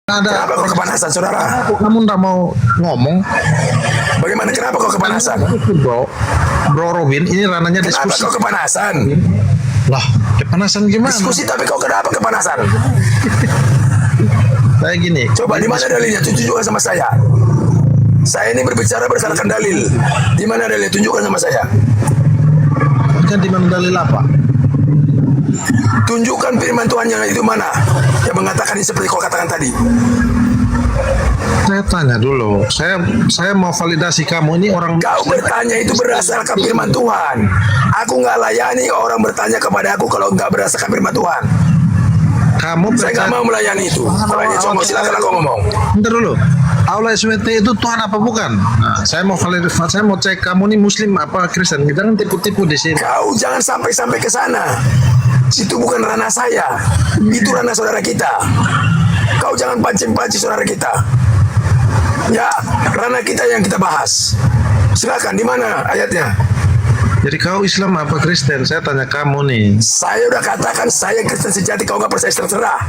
Kenapa kok kepanasan, saudara? Kamu nggak mau ngomong? Bagaimana, kenapa kok kepanasan? Bro Robin, ini ranahnya Kenapa diskusi. kok kepanasan? Lah, kepanasan gimana? Diskusi tapi kok kenapa kepanasan? Kayak gini. Coba di mana dalilnya? Tunjukkan sama saya. Saya ini berbicara berdasarkan dalil. Di mana dalilnya? Tunjukkan sama saya. Kan di mana dalil apa? Tunjukkan firman Tuhan yang itu mana? Yang mengatakan ini seperti kau katakan tadi. Saya tanya dulu. Saya mau validasi kamu ini orang. Kau bertanya itu berdasarkan firman Tuhan. Aku nggak layani orang bertanya kepada aku kalau nggak berdasarkan firman Tuhan. Kamu Saya nggak mau melayani itu. Kalau ini cuma silakan aku ngomong. Bentar dulu. Allah SWT itu Tuhan apa bukan? Nah, saya mau validasi, saya mau cek kamu ini Muslim apa Kristen. Kita kan tipu-tipu di sini. Kau jangan sampai ke sana. Itu bukan ranah saya. Itu ranah saudara kita. Kau jangan pancing-pancing saudara kita. Ya, ranah kita yang kita bahas. Silakan, di mana ayatnya? Jadi kau Islam apa Kristen? Saya tanya kamu nih. Saya udah katakan saya Kristen sejati, kau nggak percaya terserah.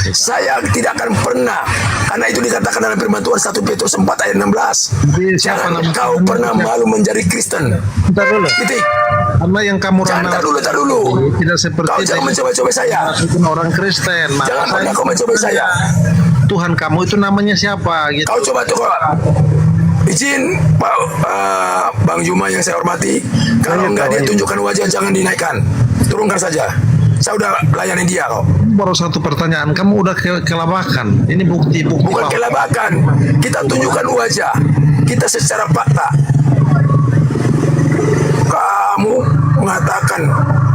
Saya tidak akan pernah, karena itu dikatakan dalam firman Tuhan 1 Petrus 4 ayat 16. Jangan kau pernah malu menjadi Kristen. Bentar dulu. Titik. Karena yang kamu Jangan, tar dulu. tidak seperti Kau jangan mencoba-coba saya. orang Kristen. Jangan pernah kau mencoba saya. Tuhan kamu itu namanya siapa? Gitu. Kau coba tuh, izin Pak Bang Juma yang saya hormati, kalau enggak dia tunjukkan wajah jangan dinaikkan, turunkan saja. Saya udah layani dia kok. Baru satu pertanyaan, kamu udah kelabakan. Ini bukti. Bukan kelabakan, kita tunjukkan wajah kita secara fakta. Kamu mengatakan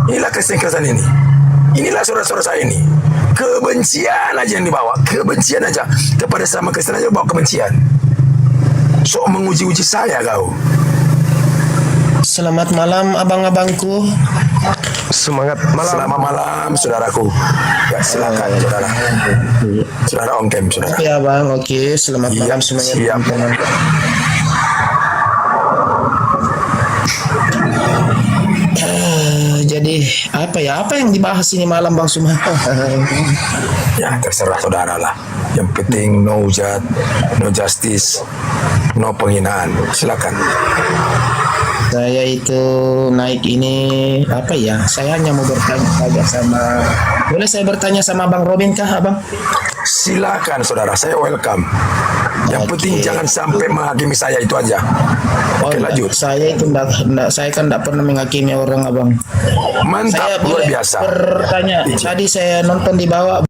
inilah Kristen ini, inilah saudara-saudara saya ini. Kebencian aja yang dibawa, kebencian aja kepada sama Kristen aja bawa kebencian. So menguji-uji saya kau. Selamat malam abang-abangku. Semangat malam. Selamat malam saudaraku. Ya silakan saudara. Saudara on cam saudara. Ya bang, oke. Selamat malam semuanya. Siap. Jadi apa yang dibahas ini malam Bang Suma? Ya terserah saudara lah. Yang penting no justice, no penghinaan. Silakan. Saya itu naik ini apa ya? Saya hanya mau bertanya saja sama. Boleh saya bertanya sama Bang Robin kah, Abang? Silakan saudara, saya welcome. Yang penting jangan sampai menghakimi saya, itu aja. Oke, lanjut. Saya itu saya kan tidak pernah menghakimi orang, Abang. Mantap, Saya luar biasa. Bertanya, tadi saya nonton di bawah.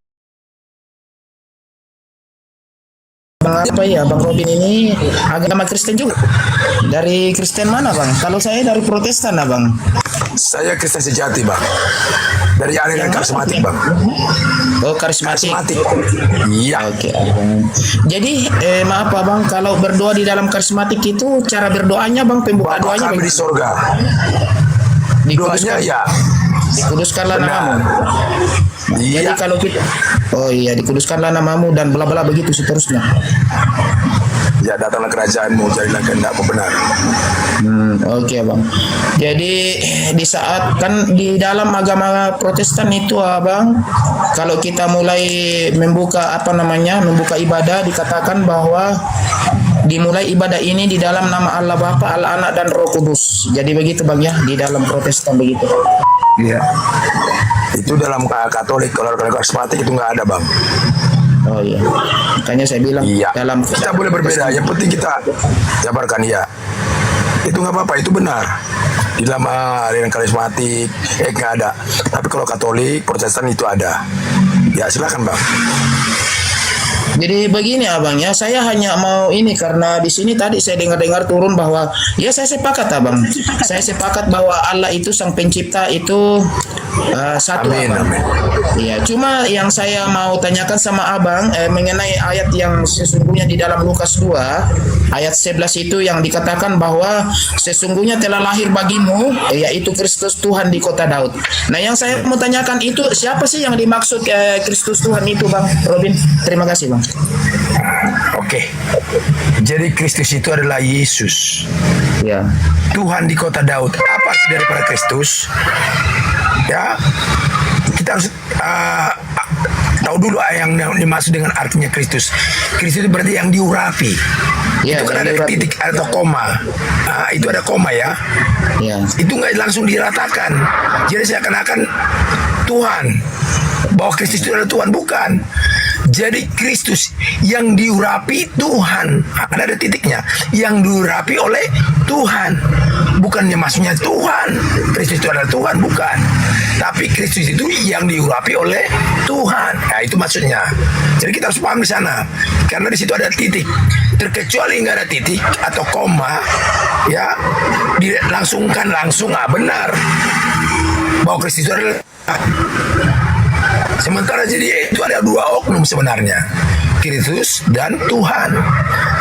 Apa ya Bang Robin ini agama Kristen juga? Dari Kristen mana Bang? Kalau saya dari Protestan Abang. Saya Kristen sejati Bang. Dari aliran karismatik Bang. Oh karismatik. Iya. Oke. Jadi maaf Bang, kalau berdoa di dalam karismatik itu cara berdoanya Bang, pembuka Bapak doanya kami di surga. Doanya ya. Dikuduskanlah namamu. Iya. Jadi kalau kita, oh iya, dikuduskanlah namamu dan bla bla begitu seterusnya. Ya datanglah kerajaanmu, jadilah kehendakmu benar. Oke Bang. Jadi di saat kan di dalam agama Protestan itu Abang, kalau kita mulai membuka membuka ibadah dikatakan bahwa dimulai ibadah ini di dalam nama Allah Bapa, Allah Anak dan Roh Kudus. Jadi begitu Bang ya, di dalam Protestan begitu. Iya. Itu dalam Katolik, kalau karismatik itu nggak ada Bang. Oh iya. Makanya saya bilang dalam kita boleh berbeda, yang penting kita jabarkan ya. Itu nggak apa-apa, itu benar. Di dalam aliran karismatik nggak ada. Tapi kalau Katolik, Protestan itu ada. Ya silakan Bang. Jadi begini Abang ya, saya hanya mau ini karena di sini tadi saya dengar turun bahwa ya saya sepakat Abang. Saya sepakat bahwa Allah itu sang pencipta itu satu. Amin, Abang. amin. Ya, cuma yang saya mau tanyakan sama Abang mengenai ayat yang sesungguhnya di dalam Lukas 2 ayat 11 itu yang dikatakan bahwa sesungguhnya telah lahir bagimu yaitu Kristus Tuhan di kota Daud. Nah, yang saya mau tanyakan itu siapa sih yang dimaksud Kristus Tuhan itu Bang Robin? Terima kasih Bang. Oke. Jadi Kristus itu adalah Yesus. Ya. Tuhan di kota Daud. Apa arti daripada Kristus? Ya. Kita harus tahu dulu yang dimaksud dengan artinya Kristus. Kristus itu berarti yang diurapi. Ya, Itu kan yang ada diurapi. titik atau koma. Itu ada koma ya. Ya. Itu nggak langsung diratakan. Jadi seakan-akan Tuhan, bahwa Kristus itu adalah Tuhan, bukan. Jadi Kristus yang diurapi Tuhan, ada titiknya, yang diurapi oleh Tuhan, bukannya maksudnya Tuhan Kristus itu adalah Tuhan, bukan, tapi Kristus itu yang diurapi oleh Tuhan. Nah, itu maksudnya. Jadi kita harus paham di sana, karena di situ ada titik. Terkecuali nggak ada titik atau koma, ya dilangsungkan langsung, benar bahwa Kristus itu adalah. Sementara jadi itu ada dua oknum sebenarnya, Kristus dan Tuhan.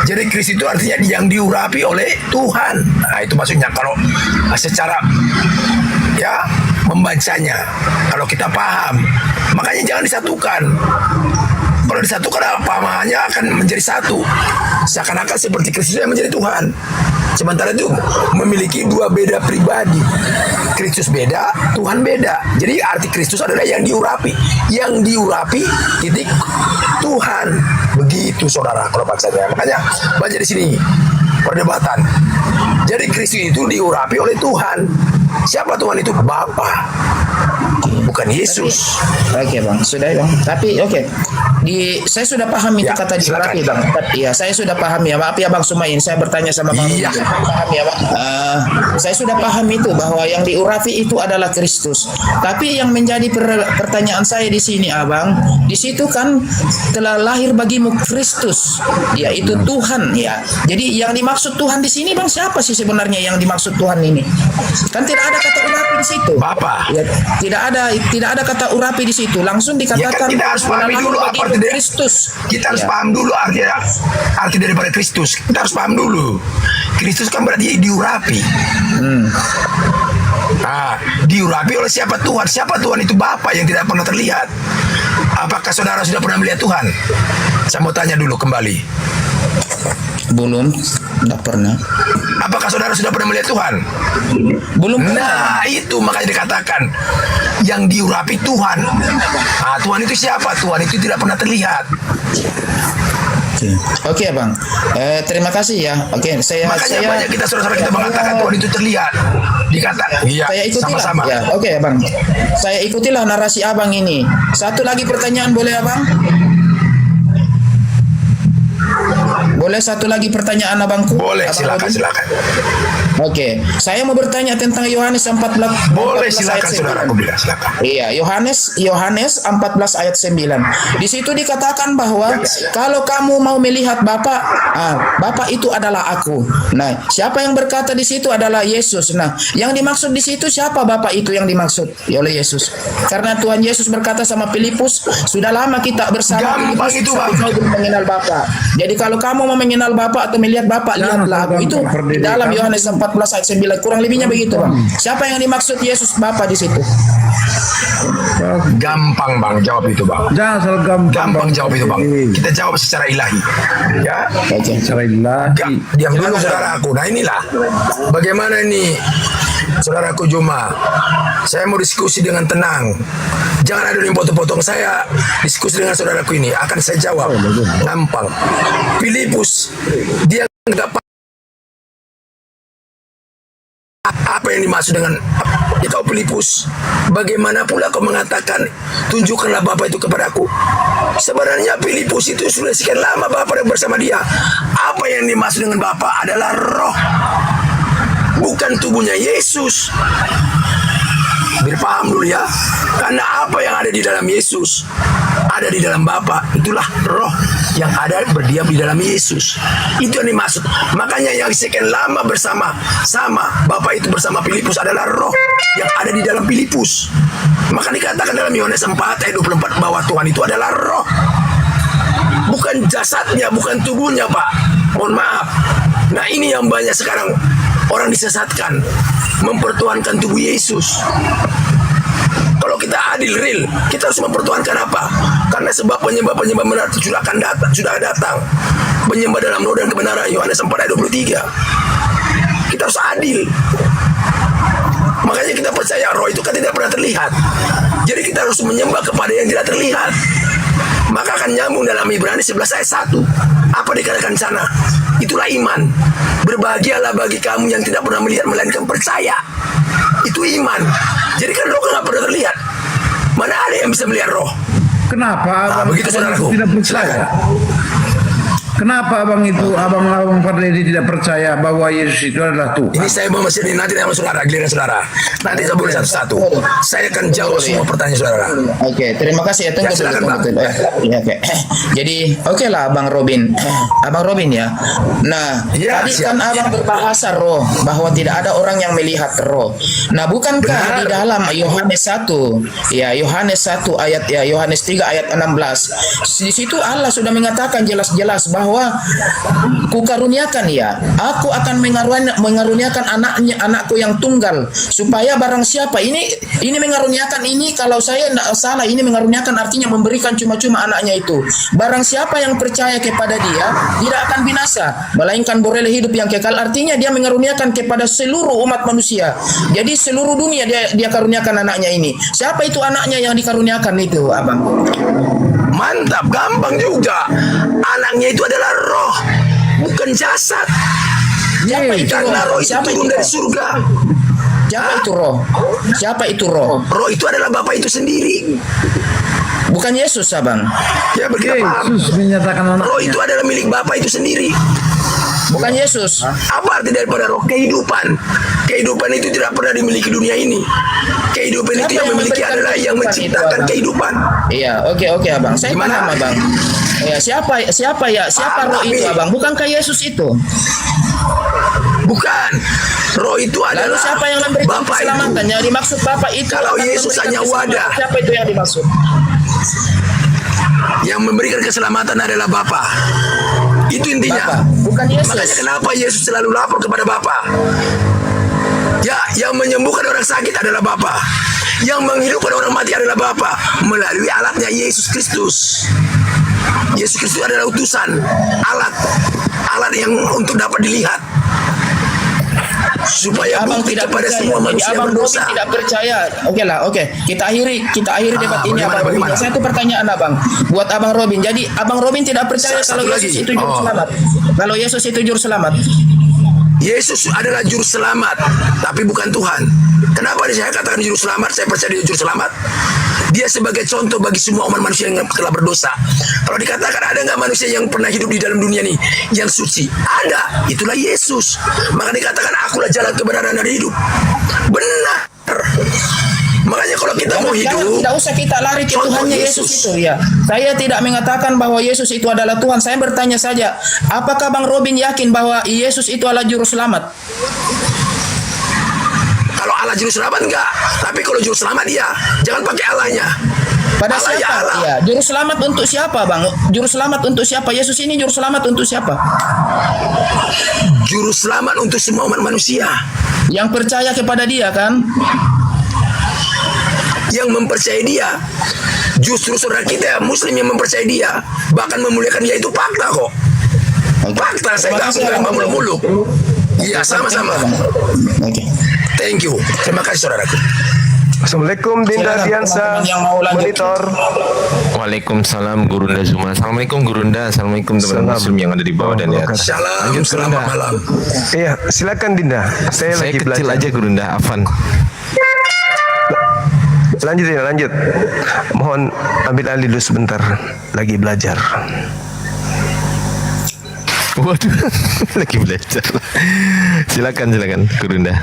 Jadi Kristus itu artinya yang diurapi oleh Tuhan. Nah, itu maksudnya kalau secara ya membacanya, kalau kita paham, makanya jangan disatukan. Kalau disatukan, pahamannya akan menjadi satu, seakan-akan seperti Kristus yang menjadi Tuhan. Sementara itu memiliki dua beda pribadi. Kristus beda, Tuhan beda. Jadi arti Kristus adalah yang diurapi. Yang diurapi titik Tuhan. Begitu saudara kalau bahasanya. Makanya baca di sini perdebatan. Jadi Kristus itu diurapi oleh Tuhan. Siapa Tuhan itu? Bapa, bukan Yesus. Oke bang, sudah bang. Tapi oke, saya sudah paham itu Ya, kata diurapi silakan. bang. Iya, saya sudah paham ya. Maaf ya bang Sumain, saya bertanya sama bang. Iya. Paham ya bang. Saya sudah paham itu bahwa yang diurapi itu adalah Kristus. Tapi yang menjadi pertanyaan saya di sini abang, di situ kan telah lahir bagimu Kristus, yaitu Tuhan ya. Jadi yang dimaksud Tuhan di sini bang, siapa sih sebenarnya yang dimaksud Tuhan ini? Kan tidak ada kata urapi di situ. Bapa. Ya, tidak ada kata urapi di situ. Langsung Ya kan dikatakan kita harus pahami telah dulu lahir apa bagimu arti dari Kristus. Kita harus Ya. paham dulu arti daripada Kristus. Kita harus paham dulu. Kristus kan berarti diurapi. Nah, diurapi oleh siapa? Tuhan. Siapa Tuhan itu? Bapa yang tidak pernah terlihat. Apakah saudara sudah pernah melihat Tuhan? Saya mau tanya dulu kembali. Belum, tidak pernah. Apakah saudara sudah pernah melihat Tuhan? Belum pernah. Nah, itu makanya dikatakan yang diurapi Tuhan. Nah, Tuhan itu siapa? Tuhan itu tidak pernah terlihat. Oke, bang. Terima kasih ya. Oke, Makanya banyak kita saudara-saudara kita mengatakan Tuhan itu terlihat. Dikata, iya, saya ikutilah. sama-sama. Ya, oke, bang. Saya ikutilah narasi abang ini. Satu lagi pertanyaan boleh abang? Boleh satu lagi pertanyaan abangku? Boleh, Abang silakan, Rodi? silakan. Oke, saya mau bertanya tentang Yohanes 14. Boleh, 14 silakan ayat saudara, 9. aku bilang, silakan. Iya, Yohanes 14 ayat 9. Di situ dikatakan bahwa kalau kamu mau melihat Bapa, Bapa itu adalah aku. Nah, siapa yang berkata di situ adalah Yesus. Nah, yang dimaksud di situ siapa Bapa itu yang dimaksud oleh Yesus? Karena Tuhan Yesus berkata sama Filipus, sudah lama kita bersama Gampang Filipus, itu, tapi Bang. kau belum mengenal Bapa. Jadi kalau kamu mau mengenal Bapa atau melihat Bapa, lihatlah aku. Itu di dalam Yohanes 14 ayat 9. Kurang lebihnya begitu, Bang. Siapa yang dimaksud Yesus Bapa di situ? Gampang bang, jawab itu bang. Jangan salah gampang. Gampang jawab itu bang. Kita jawab secara ilahi. Ya. Oke. Secara ilahi. Diam dulu saudaraku. Nah inilah bagaimana ini saudaraku Juma. Saya mau diskusi dengan tenang. Jangan ada yang potong-potong. Saya diskusi dengan saudaraku ini. Akan saya jawab. Gampang. Filipus dia nggak paham apa yang dimaksud dengan ya kau Filipus, bagaimana pula kau mengatakan tunjukkanlah Bapa itu kepadaku. Sebenarnya Filipus itu sudah sekian lama Bapa bersama dia. Apa yang dimaksud dengan Bapa adalah roh, bukan tubuhnya Yesus. Biar paham dulu ya. Karena apa yang ada di dalam Yesus ada di dalam Bapa. Itulah roh yang ada berdiam di dalam Yesus. Itu yang dimaksud. Makanya yang sekian lama bersama Bapa itu bersama Filipus adalah roh yang ada di dalam Filipus. Maka dikatakan dalam Yohanes 4 ayat 24 bahwa Tuhan itu adalah roh. Bukan jasadnya, bukan tubuhnya, Pak. Mohon maaf. Nah, ini yang banyak sekarang orang disesatkan, mempertuhankan tubuh Yesus. Kalau kita adil real, kita harus mempertuhankan apa? Karena sebab penyembah-penyembah benar sudah datang. Penyembah dalam roh dan kebenaran, Yohanes 4 ayat 23. Kita harus adil. Makanya kita percaya roh itu kan tidak pernah terlihat. Jadi kita harus menyembah kepada yang tidak terlihat. maka akan nyambung dalam Ibrani 11 ayat 1. Apa dikatakan sana? Itulah iman. Berbahagialah bagi kamu yang tidak pernah melihat melainkan percaya. Itu iman. Jadi kan roh nggak pernah terlihat. Mana ada yang bisa melihat roh? Kenapa abang begitu, saudaraku. tidak percaya? Kenapa abang Fadli tidak percaya bahwa Yesus itu adalah Tuhan? Ini saya mau masih nanti sama saudara, giliran saudara. Nanti saya boleh satu-satu. Saya akan jawab semua pertanyaan saudara. Oke, terima kasih ya. Tunggu, Ya, silakan, Bang. Ya, oke. Jadi, oke lah Abang Robin. Abang Robin ya. Nah, Ya, tadi siap. kan Abang berbahasa roh, bahwa tidak ada orang yang melihat roh. Nah, bukankah Benar. di dalam Yohanes 1, ya Yohanes 1 ayat ya Yohanes 3 ayat 16. Di situ Allah sudah mengatakan jelas-jelas bahwa kukaruniakan ya, aku akan mengaruniakan anakku yang tunggal, supaya barang siapa ini mengaruniakan ini, kalau saya tidak salah, ini mengaruniakan artinya memberikan cuma-cuma anaknya itu. Barang siapa yang percaya kepada dia tidak akan binasa, melainkan beroleh hidup yang kekal. Artinya dia mengaruniakan kepada seluruh umat manusia. Jadi seluruh dunia dia karuniakan anaknya ini. Siapa itu anaknya yang dikaruniakan itu, Abang? Mantap, gampang juga. Anaknya itu adalah roh, bukan jasad. Siapa itu Karena roh itu Siapa itu turun dari roh? surga. Siapa itu roh? Siapa itu roh? Roh itu adalah Bapa itu sendiri. Bukan Yesus, Abang. Ya begitu. Yesus menyatakan Roh anaknya. itu adalah milik Bapa itu sendiri. Bukan Yesus. Apa arti daripada roh? Kehidupan. Kehidupan itu tidak pernah dimiliki dunia ini. Kehidupan itu yang memiliki adalah yang menciptakan kehidupan. Iya, oke Abang. Saya Gimana? paham, Abang. Ya, siapa roh Tapi- itu, Abang? Bukankah Yesus itu? Bukan. Roh itu Lalu adalah siapa yang memberikan Bapa keselamatan? itu. Yang dimaksud Bapa itu Kalau akan Yesus memberikan hanya keselamatan. wadah. Siapa itu yang dimaksud? Yang memberikan keselamatan adalah Bapa. Itu intinya. Bapa, bukan Yesus. Makanya kenapa Yesus selalu lapor kepada Bapa? Ya, yang menyembuhkan orang sakit adalah Bapa. Yang menghidupkan orang mati adalah Bapa melalui alatnya Yesus Kristus. Yesus Kristus adalah utusan, alat yang untuk dapat dilihat. Supaya Abang bukti tidak kepada percaya. semua Jadi manusia Abang berdosa. Robin tidak percaya. Oke. Kita akhiri debat ini, bagaimana, Abang Robin. bagaimana? Satu pertanyaan, Abang, buat Abang Robin. Jadi Abang Robin tidak percaya Satu kalau lagi. Yesus itu juru selamat. Kalau Yesus itu juru selamat. Yesus adalah juru selamat, tapi bukan Tuhan. Kenapa saya katakan juru selamat? Saya percaya dia juru selamat. Dia sebagai contoh bagi semua umat manusia yang telah berdosa. Kalau dikatakan ada nggak manusia yang pernah hidup di dalam dunia ini yang suci? Ada. Itulah Yesus. Maka dikatakan akulah jalan kebenaran dan hidup. Benar. Makanya kalau kita mau hidup, Tidak usah kita lari ke contoh Tuhannya Yesus itu ya. Saya tidak mengatakan bahwa Yesus itu adalah Tuhan. Saya bertanya saja, apakah Bang Robin yakin bahwa Yesus itu adalah juru selamat? kalau Allah juru selamat enggak. Tapi kalau juru selamat dia, jangan pakai Allahnya. Pada Allah ya siapa? Allah. Ya, juru selamat untuk siapa, Bang? Juru selamat untuk siapa? Yesus ini juru selamat untuk siapa? Juru selamat untuk semua umat manusia. Yang percaya kepada dia kan? Yang mempercayai dia, justru saudara kita Muslim yang mempercayai dia, bahkan memuliakan dia, itu fakta kok. Fakta, saya nggak bilang muluk-muluk. Iya, sama-sama. Oke. Thank you. Terima kasih saudaraku. Assalamualaikum Dinda Silakan, Diansa, teman-teman yang mau lanjut. monitor. Waalaikumsalam Gurunda Zuma. Assalamualaikum Gurunda. Assalamualaikum teman-teman Muslim yang ada di bawah dan di atas. Shalom, Lanjut, selamat Gurunda. malam. Iya, silakan Dinda. Saya Saya lagi kecil belajar. aja Gurunda, Afan. Lanjut ya, lanjut. Mohon ambil alih dulu sebentar. Lagi belajar. Waduh, lagi belajar. Silakan Gurunda.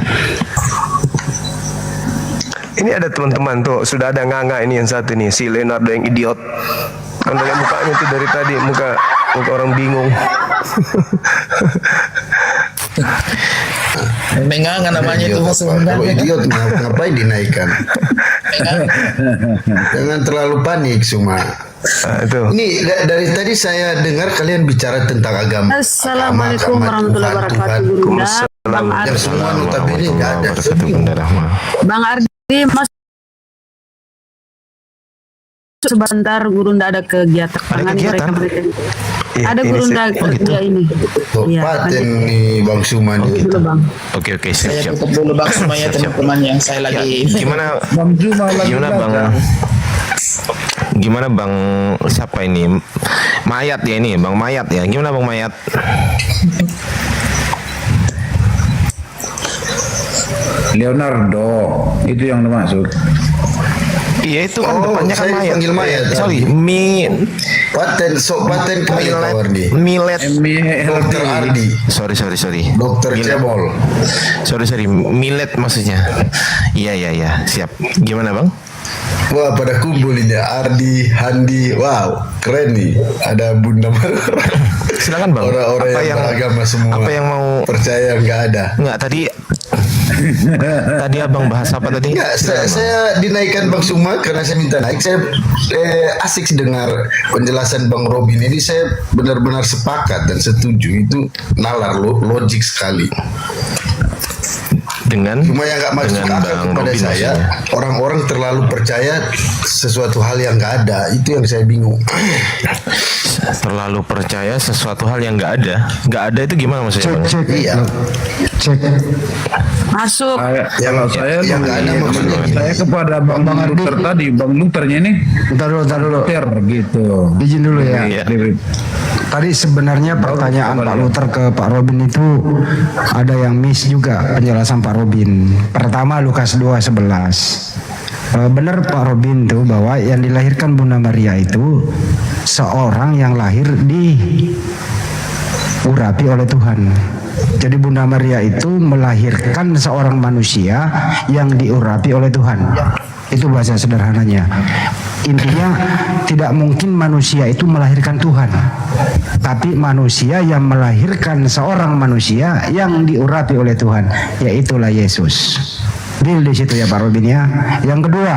Ini ada teman-teman tuh, sudah ada nganga ini yang satu nih, si Leonardo yang idiot. Kan lihat mukanya tuh dari tadi, muka orang bingung. Mengangan namanya itu Idiot, masuk Pak. Kalau idiot ngapain dinaikkan? Jangan terlalu panik semua. Itu. Ini dari tadi saya dengar kalian bicara tentang agama. Assalamualaikum Agama, warahmatullahi Tuhan, wabarakatuh, Tuhan. Gurunda. Bang Yang Ardi, semua notabene nggak ada. Wabarakatuh, Bunda Rahma. Bang Ardi, mas sebentar, Gurunda ada kegiatan. Tangani kegiatan? mereka. Iya, Ada ini Gurunda kerja ini. Iya, Paten lanjut. nih Bang Suman Lanjut kita. dulu, Bang. Oke, Saya siap. tutup dulu Bang semuanya teman-teman yang saya Ya, lagi. gimana Bang Juma lagi Bang? belajar. Gimana Bang, siapa ini? Mayat ya ini, Bang Mayat ya. Gimana Bang Mayat? Leonardo itu yang dimaksud. Iya itu kan Oh, depannya kan saya Mayat. dipanggil Mayat, Sorry, paten kembali Mayat. Ardi. Milet. Dokter Ardi, Sorry. dokter Milet. cebol. Sorry. Milet maksudnya. Iya. Siap. Gimana Bang? Wah, pada kumpul ini Ardi, Handi, wow, keren nih. Ada Bunda Marah. Silakan Bang. Orang-orang Apa yang beragama semua. Apa yang mau? Percaya nggak ada. Enggak tadi. Tadi Abang bahas apa tadi? Enggak, Silakan, Bang. saya dinaikkan Bang Suma karena saya minta naik. Saya asik dengar penjelasan Bang Robin ini. Saya benar-benar sepakat dan setuju. Itu nalar logik sekali. Dengan Cuma yang nggak masuk dengan akal Bang kepada Robin saya, maksudnya. orang-orang terlalu percaya sesuatu hal yang nggak ada. Itu yang saya bingung. Terlalu percaya sesuatu hal yang nggak ada. Nggak ada itu gimana maksudnya Bang? Iya. Masuk. Kalau saya yang nggak ada maksudnya. saya kepada Bang Luther tadi, Bang Luthernya ini Bentar dulu. Luther gitu. Izin dulu ya. Iya. Tadi sebenarnya pertanyaan Pak Luther ke Pak Robin itu ada yang miss juga penjelasan Pak Robin. Pertama Lukas 2:11. Benar Pak Robin tuh bahwa yang dilahirkan Bunda Maria itu seorang yang lahir diurapi oleh Tuhan. Jadi Bunda Maria itu melahirkan seorang manusia yang diurapi oleh Tuhan. Itu bahasa sederhananya. Intinya tidak mungkin manusia itu melahirkan Tuhan, tapi manusia yang melahirkan seorang manusia yang diurapi oleh Tuhan, yaitulah Yesus. Deal di situ ya Pak Robin ya. Yang kedua,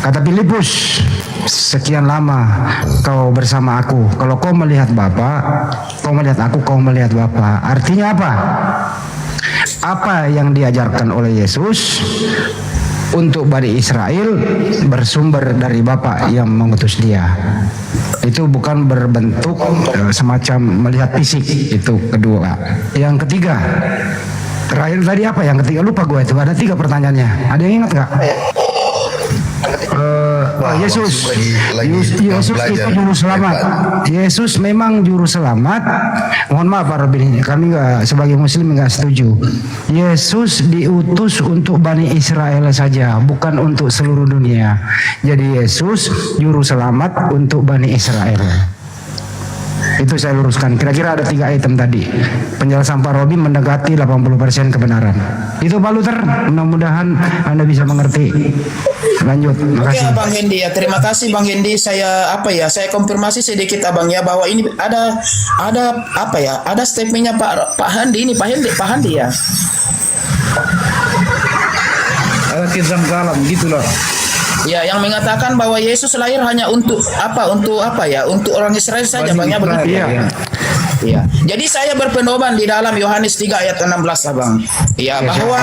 kata Filipus, sekian lama kau bersama aku. Kalau kau melihat Bapa, kau melihat aku, kau melihat Bapa. Artinya apa? Apa yang diajarkan oleh Yesus untuk Bani Israel bersumber dari Bapa yang mengutus dia. Itu bukan berbentuk semacam melihat fisik. Itu kedua. Yang ketiga, terakhir tadi apa? Yang ketiga lupa gue itu. Ada 3 pertanyaannya. Ada yang ingat nggak? Yesus, Yesus itu juru selamat. Yesus memang juru selamat. Mohon maaf Pak Robin, kami nggak sebagai Muslim nggak setuju. Yesus diutus untuk Bani Israel saja, bukan untuk seluruh dunia. Jadi Yesus juru selamat untuk Bani Israel. Itu saya luruskan. Kira-kira ada 3 item tadi. Penjelasan Pak Robin mendekati 80% kebenaran. Itu Pak Luther. Mudah-mudahan Anda bisa mengerti. Lanjut. Oke Makasih. Bang Hendi ya, terima kasih Bang Hendi. Saya konfirmasi sedikit Abang ya bahwa ini ada ada statementnya Pak Handi ini Pak Handi ya. Ada kisah kalam gitulah. Ya, yang mengatakan bahwa Yesus lahir hanya untuk orang Israel saja, Bang ya begitu ya. Iya. Iya. Jadi saya berpedoman di dalam Yohanes 3 ayat 16 Abang. Ya, bahwa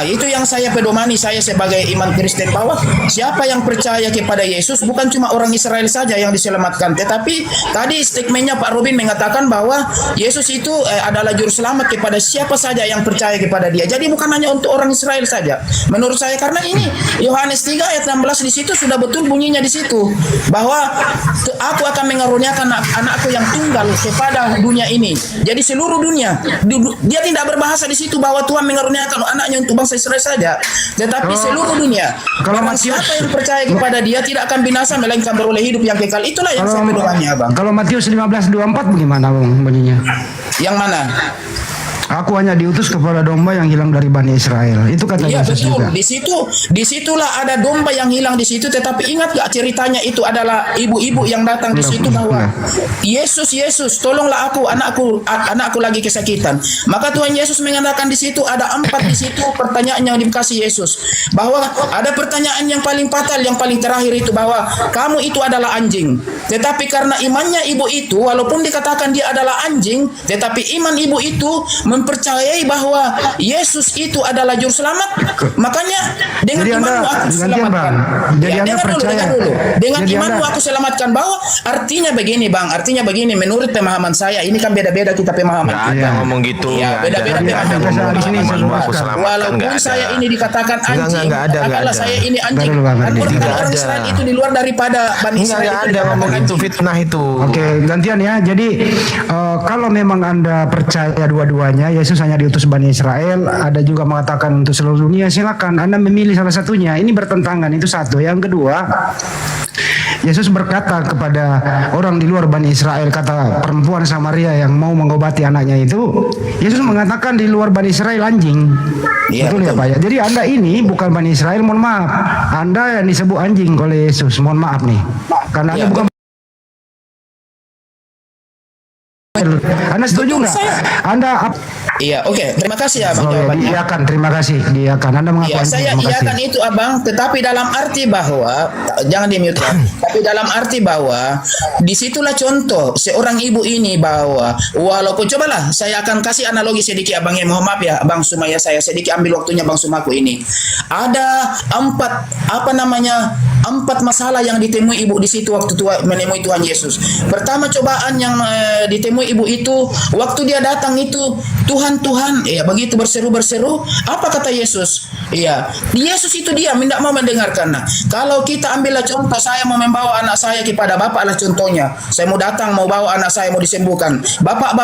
itu yang saya pedomani saya sebagai iman Kristen bahwa siapa yang percaya kepada Yesus bukan cuma orang Israel saja yang diselamatkan, tetapi tadi statementnya Pak Robin mengatakan bahwa Yesus itu adalah juru selamat kepada siapa saja yang percaya kepada Dia. Jadi bukan hanya untuk orang Israel saja. Menurut saya karena ini Yohanes 3 ayat 16 di situ sudah betul bunyinya di situ bahwa aku akan mengaruniakan anakku yang tunggal kepada dunia ini. Jadi seluruh dunia. Dia tidak berbahasa di situ bahwa Tuhan mengaruniakan anaknya untuk bangsa Israel saja, tetapi seluruh dunia. Kalau siapa yang percaya kepada Dia tidak akan binasa melainkan beroleh hidup yang kekal. Itulah yang saya pedomannya, Bang. Kalau Matius 15:24 bagaimana Bang bunyinya? Yang mana? Aku hanya diutus kepada domba yang hilang dari Bani Israel. Itu kata Iya Yesus betul. juga. Disitulah ada domba yang hilang di situ. Tetapi ingat gak ceritanya itu adalah ibu-ibu yang datang di situ bahwa Yesus, tolonglah aku, anakku lagi kesakitan. Maka Tuhan Yesus mengatakan di situ ada 4 di situ pertanyaan yang dikasih Yesus. Bahwa ada pertanyaan yang paling fatal, yang paling terakhir itu bahwa kamu itu adalah anjing. Tetapi karena imannya ibu itu, walaupun dikatakan dia adalah anjing, tetapi iman ibu itu mempercayai bahwa Yesus itu adalah juru selamat, makanya dengan Jadi imanmu Anda- aku gantian, selamatkan. Bang. Jadi Anda dengar percaya. dengar dulu. Dengan Jadi imanmu Anda- aku selamatkan, bahwa artinya begini Bang, artinya begini menurut pemahaman saya, ini kan beda-beda kita pemahaman. Nggak ada ngomong gitu. Iya, nggak beda-beda ada. Nggak ada pemahaman. ngomong Di sini imanmu aku sebutkan. selamatkan. Walaupun nggak ada. saya ini dikatakan anjing, nggak ada, nggak katakanlah ada. saya ini anjing. Nggak dulu, Bang. Dan Nggak orang ada. Israel itu di luar daripada Bani Nggak Israel itu ada dikatakan ngomong itu, anjing. fitnah itu. Oke, gantian ya. Jadi kalau memang Anda percaya dua-duanya, Yesus hanya diutus Bani Israel, ada juga mengatakan untuk seluruh dunia, silakan Anda memilih salah satunya. Ini bertentangan, itu satu. Yang kedua, Yesus berkata kepada orang di luar Bani Israel, kata perempuan Samaria yang mau mengobati anaknya itu, Yesus mengatakan di luar Bani Israel anjing. Iya, betul ya betul. Pak ya? Jadi Anda ini bukan Bani Israel, mohon maaf. Anda yang disebut anjing oleh Yesus, mohon maaf nih. Karena Anda Iya, bukan Anda setuju nggak? Anda Iya, oke. Terima kasih ya Bang Oh, ya, jawabannya. diiakan, terima kasih. Diiakan. Anda mengaku Ya, anjing, saya terima kasih. iakan itu Abang, tetapi dalam arti bahwa jangan di mute ya. Tapi dalam arti bahwa disitulah contoh seorang ibu ini bahwa walaupun cobalah saya akan kasih analogi sedikit Abang ya, mohon maaf ya Bang Sumaya, saya sedikit ambil waktunya Bang Sumaku ini. Ada empat masalah yang ditemui ibu di situ waktu menemui Tuhan Yesus. Pertama cobaan yang ditemui ibu itu waktu dia datang itu, Tuhan, ya begitu berseru, apa kata Yesus? Iya, Yesus itu dia tidak mau mendengarkan. Nah, kalau kita ambillah contoh, saya mau membawa anak saya kepada Bapak lah contohnya. Saya mau datang, mau bawa anak saya mau disembuhkan. Bapak,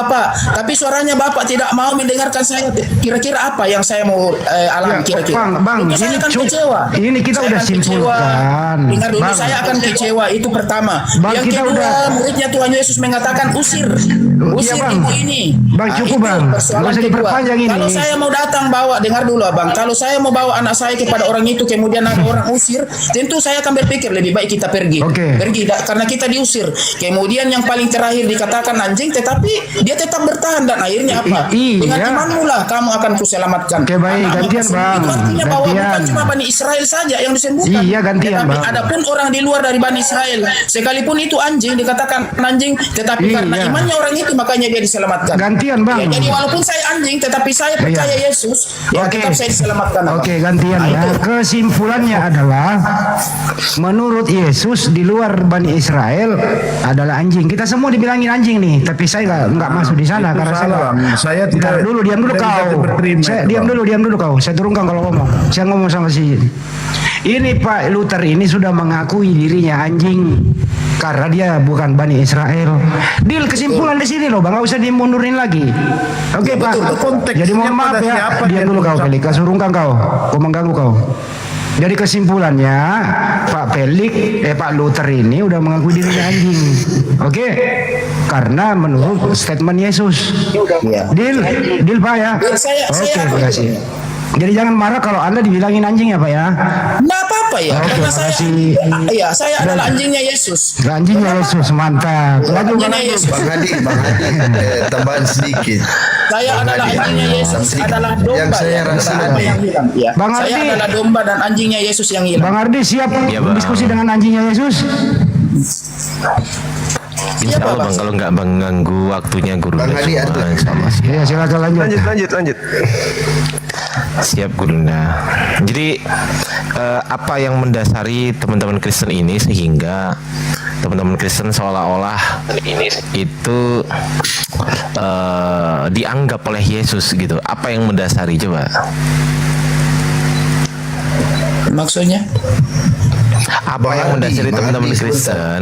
tapi suaranya Bapak tidak mau mendengarkan saya. Kira-kira apa yang saya mau alami Ya, kira-kira? Bang, Itu saya ini akan cukup. kecewa. Ini kita Saya udah akan kecewa. simpulkan. Dengar dulu, Bang. saya akan kecewa. Itu pertama. Bang, Yang kita kedua, udah- muridnya Tuhan Yesus mengatakan usir Bang. ibu ini. Bang, cukup, itu Bang. persoalan Nggak usah kedua. diperpanjang ini. Kalau saya mau datang bawa, dengar dulu Abang. Kalau saya mau bawa anak saya kepada orang itu, kemudian ada orang usir, tentu saya akan berpikir lebih baik kita pergi. Oke. Pergi karena kita diusir. Kemudian yang paling terakhir dikatakan anjing, tetapi dia tetap bertahan dan akhirnya apa? Iya. Dengan imanmu lah kamu akan kuselamatkan. Oke, baik. Anak-anak Gantian, tersebut. Bang. Itu artinya bahwa bukan Gantian. cuma Bani Israel saja yang disembuhkan. Iya, gantian, Tetapi Bang. adapun orang di luar dari Bani Israel, sekalipun itu anjing dikatakan anjing, tetapi Iya. karena imannya orang itu makanya dia diselamatkan. Gantian, Bang. Ya, jadi walaupun saya anjing, tetapi saya percaya Yesus, ya Oke. tetap saya diselamatkan. Abang. Oke, gantian Nah, ya. itu. Kesimpulannya adalah menurut Yesus di luar Bani Israel adalah anjing. Kita semua dibilangin anjing nih, tapi saya nggak masuk di sana Itu karena salah, Bang. Saya Bentar tidak- dulu, diam dulu tidak bisa kau. berterima Saya itu, diam Bang. dulu kau. Saya turunkan kalau ngomong. Saya ngomong sama si ini Pak Luther ini sudah mengakui dirinya anjing karena dia bukan Bani Israel. Deal kesimpulan di sini loh, Bang. Nggak usah dimundurin lagi. Oke, Pak. konteksnya Jadi mohon maaf pada ya. siapa Diam dia dulu kau, berusaha- Felix. Surungkan kau. Kau mengganggu kau. Jadi kesimpulannya Pak Pak Luther ini udah mengakui dirinya anjing. Oke? Karena menurut statement Yesus. Iya. Deal Pak ya. Saya Oke, akui. terima kasih. Jadi jangan marah kalau Anda dibilangin anjing ya Pak ya. Nggak apa-apa ya, Oke, karena saya, makasih. iya saya adalah anjingnya Yesus. Anjingnya Yesus, mantap. Laju Anjingnya Yesus. Bang Adi, tambahan sedikit. Saya adalah anjingnya Yesus, adalah domba Yang saya ya, rasa bukan apa yang hilang. Ya. Bang Saya Ardi. adalah domba dan anjingnya Yesus yang hilang. Bang Ardi siap Iya, Bang. diskusi dengan anjingnya Yesus? Insya Siapa, Allah Bang? Bang, kalau nggak mengganggu waktunya Guru Bang Nda Adi semua, ada. insya Allah. Ya silakan lanjut. Lanjut. Siap Gurunda. Jadi apa yang mendasari teman-teman Kristen ini sehingga teman-teman Kristen seolah-olah itu dianggap oleh Yesus gitu? Apa yang mendasari coba? Maksudnya? Apa Bang yang Ardi, mendasari Bang teman-teman Ardi, sebentar. Kristen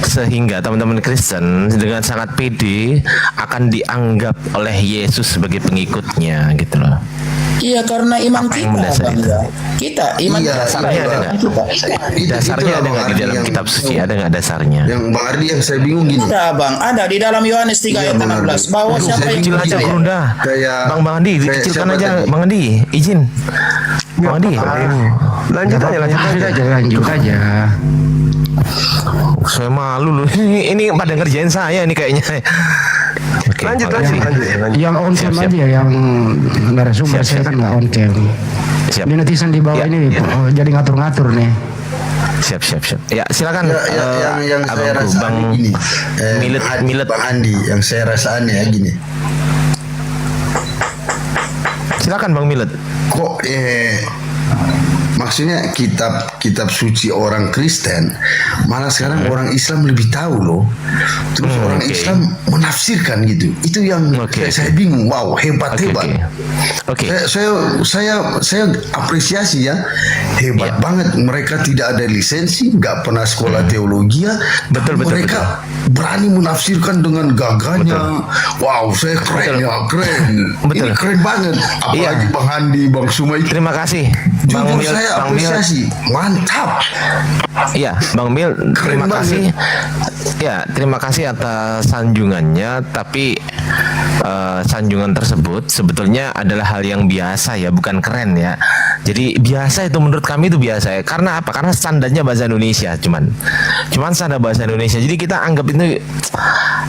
sehingga teman-teman Kristen dengan sangat pede akan dianggap oleh Yesus sebagai pengikutnya gitu loh? Iya, karena iman Apa yang kita, mendasari Bang. itu? Kita, iman Iya, kita. Dasarnya ada nggak? Dasarnya ada nggak di dalam kitab suci? Ada nggak dasarnya? Yang Bang Ardi yang saya bingung gini. Ada Bang, ada di dalam Yohanes 3 Iya, ayat Bang 16 Ardi. bahwa Aduh, siapa saya yang Kecil aja percaya. Gurunda. Kayak- Bang Andi, kayak dikecilkan siapa aja. tadi? Bang Andi, izin. Bang Andi. Lanjut aja. Lanjut aja. Saya malu loh. Ini pada ngerjain saya ini kayaknya. Oke, Lanjut. makasih. Yang on cam Siap, siap. aja, yang narasumber Siap, saya siap. kan nggak on cam. Siap. Di netizen di bawah Ya. ini jadi ngatur-ngatur nih. Siap. Ya, silakan. yang saya Abangku, rasa Bang gini. Milet. Bang Andi, yang saya rasa aneh ya gini. Silakan Bang Milet. Kok maksudnya kitab suci orang Kristen, malah sekarang orang Islam lebih tahu loh. Terus orang oke. Islam menafsirkan gitu. Itu yang Oke, saya bingung. Wow, hebat. Oke. Saya apresiasi ya, hebat Iya. banget. Mereka tidak ada lisensi, nggak pernah sekolah teologi ya. Betul, betul, Mereka berani menafsirkan dengan gagahnya. Wow, saya keren ya, keren. Betul. Ini keren banget. Apalagi Iya. Bang Handi, Bang Suma itu. Terima kasih Bang Jujur Mil. saya Bang Mil. apresiasi, mantap. Iya, Bang Mil, terima banget. kasih. Ya, terima kasih atas sanjungannya. Tapi sanjungan tersebut sebetulnya adalah hal yang biasa ya, bukan keren ya. Jadi biasa itu menurut kami itu biasa ya. Karena apa? Karena standarnya bahasa Indonesia, cuman standar bahasa Indonesia. Jadi kita anggap itu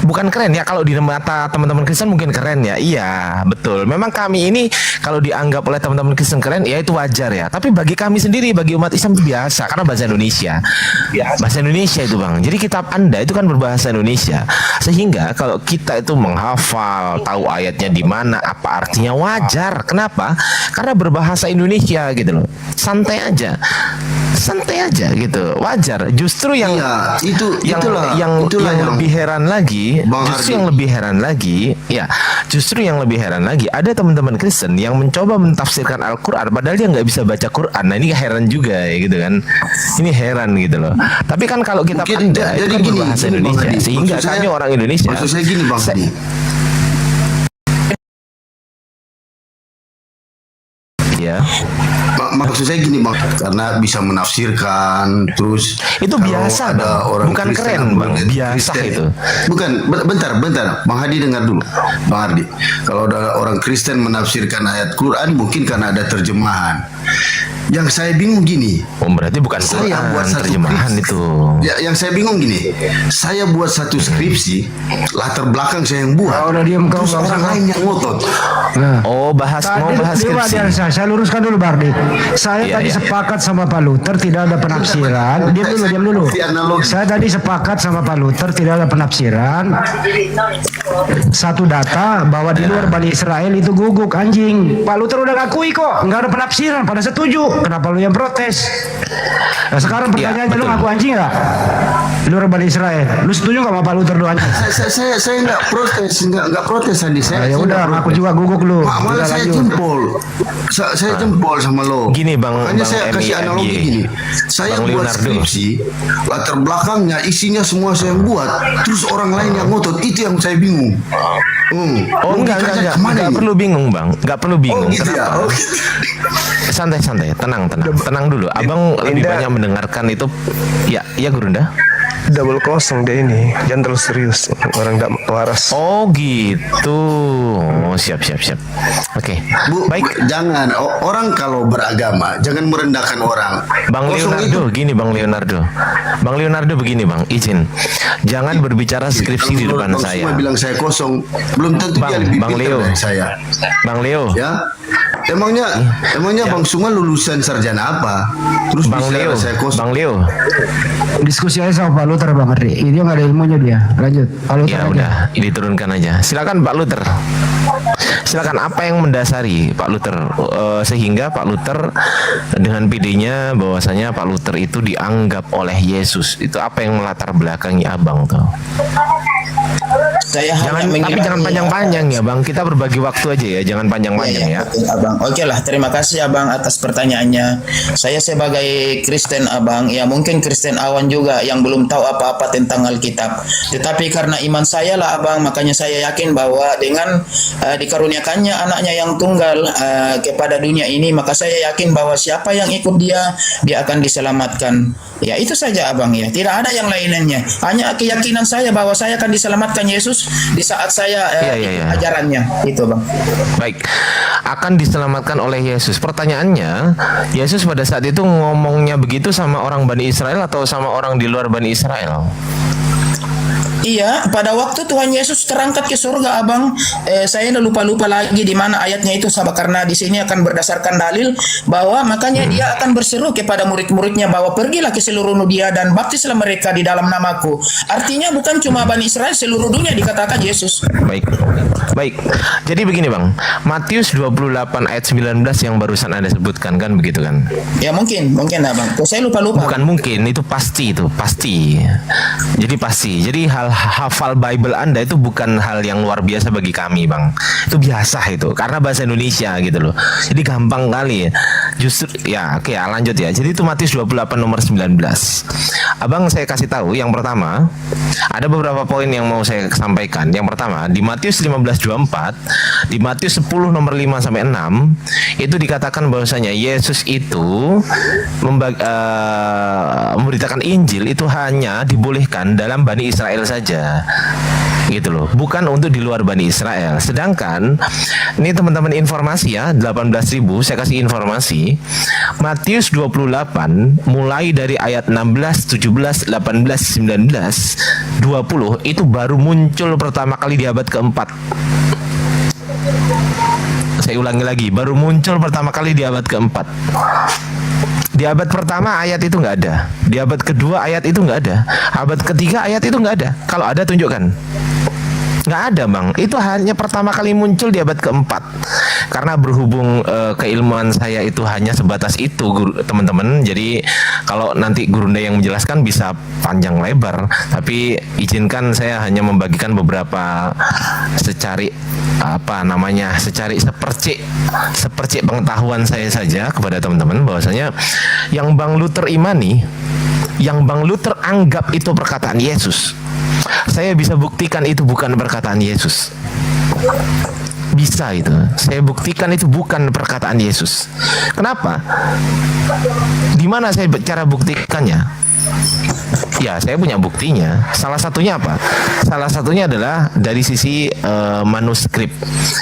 bukan keren ya. Kalau di mata teman-teman Kristen mungkin keren ya. Iya, betul. Memang kami ini kalau dianggap oleh teman-teman Kristen keren, ya itu wajar ya. Tapi bagi kami sendiri, bagi umat Islam itu biasa karena bahasa Indonesia. Bahasa Indonesia itu Bang. Jadi kitab Anda itu kan berbahasa Indonesia. Sehingga kalau kita itu menghafal, tahu ayatnya di mana, apa artinya, wajar. Kenapa? Karena berbahasa Indonesia gitu loh. Santai aja gitu. Wajar. Justru yang Iya, yang itulah yang lebih heran lagi, Bang justru Hardi. yang lebih heran lagi, ya, justru yang lebih heran lagi, ada teman-teman Kristen yang mencoba mentafsirkan Al-Quran padahal dia nggak bisa baca Quran. Nah ini heran juga ya gitu kan. Ini heran gitu loh. Tapi kan kalau kita Mungkin Anda itu jadi kan gini, berbahasa Bang Indonesia, Hadi. sehingga Maksud kami saya- orang Indonesia. Maksud saya gini Bang Hadi. Ya. Maksud saya gini Bang, karena bisa menafsirkan terus Itu kalau biasa, ada Bang. orang Bukan Kristen keren, yang Bang. boleh- Biasa itu. Bukan, bentar Bang Hadi dengar dulu. Bang Hadi, kalau ada orang Kristen menafsirkan ayat Quran mungkin karena ada terjemahan. Yang saya bingung gini, Oh, berarti bukan saya Quran, buat satu terjemahan skripsi. itu. Ya, yang saya bingung gini, saya buat satu skripsi, latar belakang saya yang buat. Kau udah diem, kau terus nggak usah orang ngomong. lain yang ngotot. Nah. Oh, mau bahas skripsi. Saya luruskan dulu Bardi. Saya Iya, tadi iya. sepakat sama Pak Luther tidak ada penafsiran. Diam dulu. Seperti analogi. Saya tadi sepakat sama Pak Luther tidak ada penafsiran. Satu data bahwa di luar Bani Israel itu guguk anjing. Pak Luther udah ngakui kok, nggak ada penafsiran. Pada setuju. Kenapa lu yang protes? Nah sekarang Iya, pertanyaannya lu betul. ngaku anjing nggak? Di luar Bani Israel. Lu setuju nggak sama Pak Luther doang? Saya nggak protes, nggak protes tadi. Nah, ya udah, ngaku juga guguk lu. Malah Udah, saya lanjut. jempol. Saya jempol sama lo. Gini, Bang Makanya saya kasih MIMY. analogi gini. Saya Bang buat Leonardo. skripsi, latar belakangnya isinya semua saya yang buat. Terus orang lain yang ngotot, itu yang saya bingung. Oh, enggak Kemana ini? perlu bingung Bang, enggak perlu bingung. Oh gitu ya. Kenapa? Oh, gitu. Santai, tenang dulu. Abang lebih Indah. banyak mendengarkan itu. Ya Gurunda. Double kosong dia ini, jangan terlalu serius. Orang tidak waras. Oh gitu. Oh, siap. Oke. Bu, Baik. jangan orang kalau beragama jangan merendahkan orang. Bang Kosong Leonardo, itu. gini Bang Leonardo begini Bang, izin. Jangan berbicara skripsi di depan Bang saya. Suma bilang saya kosong, belum tentu dia lebih Bang pintar Leo. dari saya. Bang Leo. Ya, emangnya Bang Suma lulusan sarjana apa? Terus Bang bicara Leo. saya kosong. Bang Leo. Diskusi aja sama Pak Luther Bang Ardi. Dia nggak ada ilmunya dia. Lanjut. Pak Luther Ya aja. udah, diturunkan aja. Silakan Pak Luther. Silakan, apa yang mendasari Pak Luther sehingga Pak Luther dengan PD-nya bahwasanya Pak Luther itu dianggap oleh Yesus. Itu apa yang melatar belakangi Abang tuh? Saya Tapi jangan panjang-panjang ya Bang. Kita berbagi waktu aja ya, jangan panjang-panjang ya. Betul, Abang. Oke lah, terima kasih Abang atas pertanyaannya. Saya sebagai Kristen Abang, ya mungkin Kristen awan juga yang belum tahu apa-apa tentang Alkitab. Tetapi karena iman saya lah Abang, makanya saya yakin bahwa dengan dikaruniakannya anaknya yang tunggal kepada dunia ini, maka saya yakin bahwa siapa yang ikut dia akan diselamatkan. Ya itu saja Abang ya, tidak ada yang lainnya. Hanya keyakinan saya bahwa saya akan diselamatkan Yesus di saat saya ikut ajarannya. Itu Bang. Baik, akan diselamatkan oleh Yesus. Pertanyaannya, Yesus pada saat itu ngomongnya begitu sama orang Bani Israel atau sama orang di luar Bani Israel? Iya, pada waktu Tuhan Yesus terangkat ke surga, Abang, saya udah lupa lagi di mana ayatnya itu, sahabat, karena di sini akan berdasarkan dalil bahwa makanya dia akan berseru kepada murid-muridnya bahwa pergilah ke seluruh dunia dan baptislah mereka di dalam namaku. Artinya bukan cuma Bani Israel, seluruh dunia dikatakan Yesus. Baik. Baik. Jadi begini, Bang. Matius 28 ayat 19 yang barusan Anda sebutkan kan begitu kan? Ya mungkin Abang. Kok saya lupa. Bukan mungkin, itu pasti itu, pasti. Jadi pasti. Jadi hafal Bible Anda itu bukan hal yang luar biasa bagi kami, Bang. Itu biasa itu, karena bahasa Indonesia gitu loh. Jadi gampang kali. Justru ya, oke, lanjut ya. Jadi itu Matius 28 nomor 19. Abang, saya kasih tahu yang pertama, ada beberapa poin yang mau saya sampaikan. Yang pertama, di Matius 15:24, di Matius 10 nomor 5 sampai 6, itu dikatakan bahwasanya Yesus itu memberitakan Injil itu hanya dibolehkan dalam Bani Israel saja, gitu loh, bukan untuk di luar Bani Israel. Sedangkan ini teman-teman informasi ya, 18.000 saya kasih informasi, Matius 28 mulai dari ayat 16, 17, 18, 19, 20 itu baru muncul pertama kali di abad keempat. Saya ulangi lagi, baru muncul pertama kali di abad keempat. Di abad pertama ayat itu nggak ada. Di abad kedua ayat itu nggak ada. Abad ketiga ayat itu nggak ada. Kalau ada tunjukkan. Nggak ada, Bang. Itu hanya pertama kali muncul di abad keempat. Karena berhubung keilmuan saya itu hanya sebatas itu, teman-teman. Jadi kalau nanti Gurunda yang menjelaskan bisa panjang lebar. Tapi izinkan saya hanya membagikan beberapa secari sepercik pengetahuan saya saja kepada teman-teman, bahwasanya yang Bang Luther imani, yang Bang Luther anggap itu perkataan Yesus, saya bisa buktikan itu bukan perkataan Yesus. Bisa itu, saya buktikan itu bukan perkataan Yesus. Kenapa? Di mana saya cara buktikannya? Ya, saya punya buktinya. Salah satunya apa? Salah satunya adalah dari sisi manuskrip.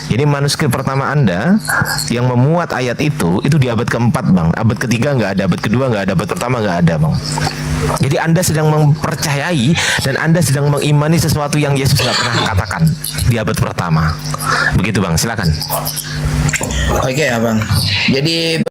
Jadi manuskrip pertama Anda yang memuat ayat itu di abad keempat, Bang. Abad ketiga nggak ada, abad kedua nggak ada, abad pertama nggak ada, Bang. Jadi Anda sedang mempercayai dan Anda sedang mengimani sesuatu yang Yesus nggak pernah katakan di abad pertama. Begitu, Bang. Silakan. Oke, Abang. Jadi